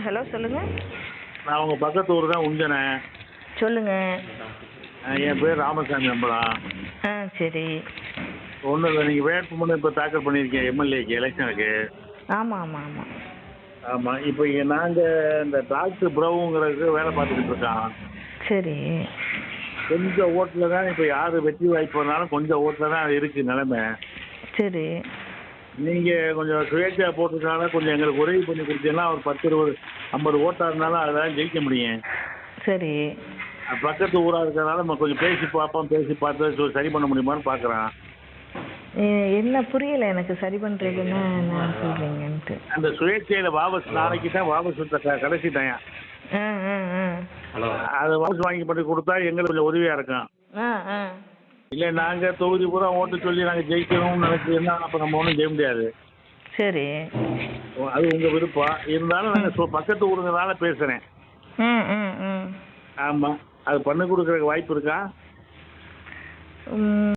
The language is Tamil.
ஹலோ சொல்லுங்கள். நான் உங்கள் பக்கத்து ஊர் தான் உஞ்சனே. சொல்லுங்கள். என் பேர் ராமசாமி அம்பலம். ஆ சரி. ஒன்றும் இல்லை, நீங்கள் வேட்புமனு இப்போ தாக்கல் பண்ணியிருக்கீங்க எம்எல்ஏக்கு எலெக்ஷனுக்கு. ஆமாம் ஆமாம் ஆமாம். ஆமாம். இப்போ நாங்கள் இந்த டாக்டர் பிரபுங்கிறதுக்கு வேலை பார்த்துக்கிட்டு இருக்கோம். சரி. கொஞ்சம் ஓட்டில் தான் இப்போ யார் வெற்றி வாய்ப்பு வந்தாலும் கொஞ்சம் ஓட்டில் தான் இருக்குது நிலைமை. சரி. நீங்கள் கொஞ்சம் சுயேட்சையாக போட்டிருக்கனால கொஞ்சம் எங்களுக்கு உதவி பண்ணி கொடுத்தீங்கன்னா ஒரு 10 20 50 ஓட்டாக இருந்தாலும் அதெல்லாம் ஜெயிக்க முடியும். சரி. பக்கத்து ஊராக இருக்கிறதுனால நம்ம கொஞ்சம் பேசி பார்ப்போம், பேசி பார்த்து சரி பண்ண முடியுமான்னு பார்க்குறேன். என்ன புரியலை எனக்கு, சரி பண்ணுறதுன்னா என்ன சொல்கிறீங்கன்ட்டு. அந்த சுயேட்சையில் வாபஸ் நாளைக்கு தான் வாபஸ் கடைசி டைம். ஆ ஆ ஆ. அதை வாபஸ் வாங்கி பண்ணி கொடுத்தா எங்களுக்கு கொஞ்சம் உதவியாக இருக்கும். ஆ ஆ. இல்லை நாங்கள் தொகுதி பூரா ஓட்டு சொல்லி நாங்கள் ஜெயிக்கணும்னு நினச்சிருந்தா அப்போ நம்ம ஒன்றும் செய்ய முடியாது. சரி. அது உங்கள் விருப்பம். இருந்தாலும் நாங்கள் பக்கத்து ஊருங்கிறனால பேசுகிறேன். ம் ம் ம். ஆமாம். அது பண்ணி கொடுக்குறதுக்கு வாய்ப்பு இருக்கா?